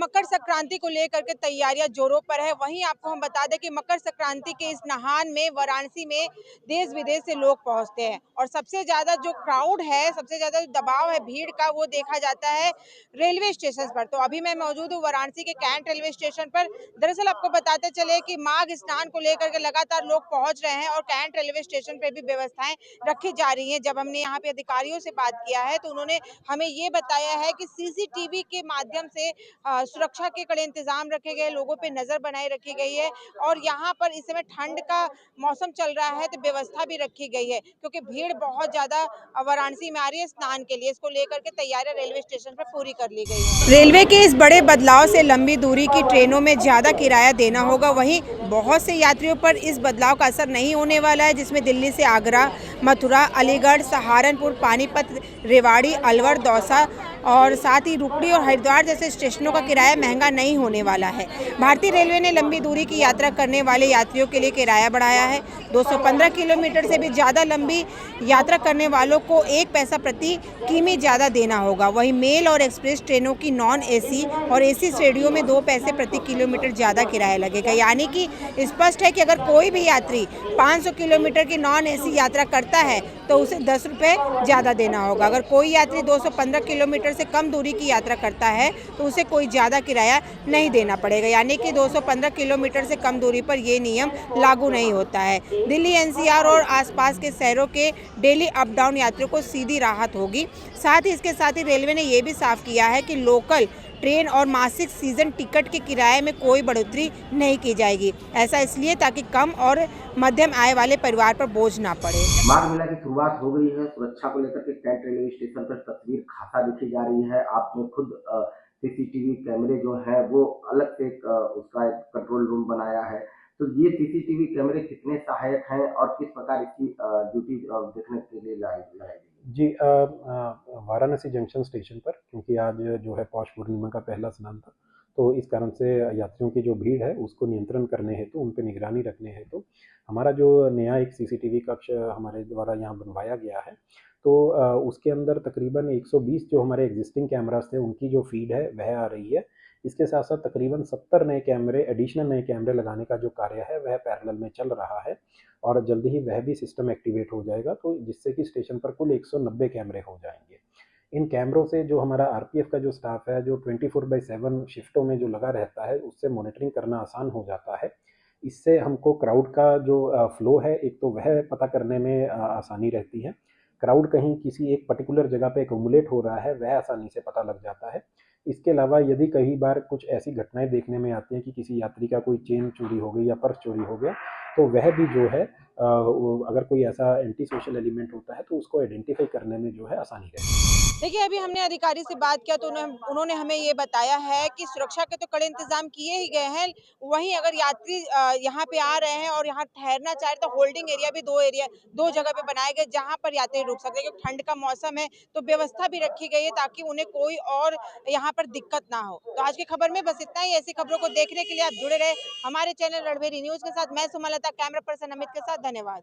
मकर संक्रांति को लेकर के तैयारियां जोरों पर है। वहीं आपको हम बता दें कि मकर संक्रांति के इस नहान में वाराणसी में देश विदेश से लोग पहुंचते हैं और सबसे ज्यादा जो क्राउड है, सबसे ज्यादा जो दबाव है भीड़ का, वो देखा जाता है रेलवे स्टेशन पर। तो अभी मैं मौजूद हूँ वाराणसी के कैंट रेलवे स्टेशन पर। दरअसल आपको बताते चले कि माघ स्नान को लेकर के लगातार लोग पहुंच रहे हैं और कैंट रेलवे स्टेशन पर भी व्यवस्थाएं रखी जा रही है। जब हमने यहाँ पे अधिकारियों से बात किया है तो उन्होंने हमें ये बताया है कि सीसीटीवी के माध्यम से सुरक्षा के कड़े इंतजाम रखे गए, लोगों पे नजर बनाए रखी गई है और यहाँ पर इस समय ठंड का मौसम चल रहा है तो व्यवस्था भी रखी गई है क्योंकि भीड़ बहुत ज्यादा वाराणसी में आ रही है स्नान के लिए। इसको लेकर के तैयारियां रेलवे स्टेशन पर पूरी कर ली गई है। रेलवे के इस बड़े बदलाव से लंबी दूरी की ट्रेनों में ज्यादा किराया देना होगा। वहीं बहुत से यात्रियों पर इस बदलाव का असर नहीं होने वाला है, जिसमें दिल्ली से आगरा, मथुरा, अलीगढ़, सहारनपुर, पानीपत, रेवाड़ी, अलवर, दौसा और साथ ही रुपड़ी और हरिद्वार जैसे स्टेशनों का किराया महंगा नहीं होने वाला है। भारतीय रेलवे ने लंबी दूरी की यात्रा करने वाले यात्रियों के लिए किराया बढ़ाया है। 215 किलोमीटर से भी ज़्यादा लंबी यात्रा करने वालों को 1 पैसा प्रति किमी ज़्यादा देना होगा। वहीं मेल और एक्सप्रेस ट्रेनों की नॉन एसी और एसी श्रेणियों में 2 पैसे प्रति किलोमीटर ज़्यादा किराया लगेगा। यानी कि स्पष्ट है कि अगर कोई भी यात्री 500 किलोमीटर की नॉन एसी यात्रा करता है तो उसे 10 रुपये ज़्यादा देना होगा। अगर कोई यात्री 215 किलोमीटर से कम दूरी की यात्रा करता है तो उसे कोई ज़्यादा किराया नहीं देना पड़ेगा। यानी कि 215 किलोमीटर से कम दूरी पर ये नियम लागू नहीं होता है। दिल्ली, एनसीआर और आसपास के शहरों के डेली अप डाउन यात्रियों को सीधी राहत होगी। साथ ही इसके साथ ही रेलवे ने यह भी साफ किया है कि लोकल ट्रेन और मासिक सीजन टिकट के किराए में कोई बढ़ोतरी नहीं की जाएगी। ऐसा इसलिए ताकि कम और मध्यम आय वाले परिवार पर बोझ ना पड़े। माघ मेला की शुरुआत हो गई है। सुरक्षा को लेकर के कैंट रेलवे स्टेशन पर तस्वीर खासा दिखी जा रही है। आपने खुद सीसीटीवी कैमरे जो है वो अलग से उसका एक कंट्रोल रूम बनाया है। तो ये सीसीटीवी कैमरे कितने सहायक हैं और किस प्रकार इसकी ड्यूटी देखने के लिए लगाई गई? जी, वाराणसी जंक्शन स्टेशन पर, क्योंकि आज जो है पौष पूर्णिमा का पहला स्नान था, तो इस कारण से यात्रियों की जो भीड़ है उसको नियंत्रण करने हेतु, उन पे निगरानी रखने हेतु हमारा जो नया एक सीसीटीवी कक्ष हमारे द्वारा यहाँ बनवाया गया है। तो उसके अंदर तकरीबन 120 जो हमारे एग्जिस्टिंग कैमरास थे उनकी जो फीड है वह आ रही है। इसके साथ साथ तकरीबन 70 नए कैमरे, एडिशनल नए कैमरे लगाने का जो कार्य है वह पैरेलल में चल रहा है और जल्दी ही वह भी सिस्टम एक्टिवेट हो जाएगा, तो जिससे कि स्टेशन पर कुल 190 कैमरे हो जाएंगे। इन कैमरों से जो हमारा आरपीएफ का जो स्टाफ है, जो 24/7 शिफ्टों में जो लगा रहता है, उससे मॉनिटरिंग करना आसान हो जाता है। इससे हमको क्राउड का जो फ्लो है, एक तो वह पता करने में आसानी रहती है। क्राउड कहीं किसी एक पर्टिकुलर जगह पे एक्यूमुलेट हो रहा है, वह आसानी से पता लग जाता है। इसके अलावा यदि कई बार कुछ ऐसी घटनाएं देखने में आती हैं कि किसी यात्री का कोई चेन चोरी हो गई या पर्स चोरी हो गया, तो वह भी जो है अगर कोई ऐसा एंटी सोशल एलिमेंट होता है तो उसको आइडेंटिफाई करने में जो है आसानी रहती है। देखिए, अभी हमने अधिकारी से बात किया तो उन्होंने हमें ये बताया है कि सुरक्षा के तो कड़े इंतजाम किए ही गए हैं। वहीं अगर यात्री यहाँ पे आ रहे हैं और यहाँ ठहरना चाहे तो होल्डिंग एरिया भी दो जगह पे बनाए गए जहाँ पर यात्री रुक सकते हैं, क्योंकि ठंड का मौसम है तो व्यवस्था भी रखी गई है ताकि उन्हें कोई और यहाँ पर दिक्कत ना हो। तो आज की खबर में बस इतना ही। ऐसी खबरों को देखने के लिए आप जुड़े रहे हमारे चैनल रणबीर न्यूज के साथ। मैं सुमलता, कैमरा पर्सन अमित के साथ। धन्यवाद।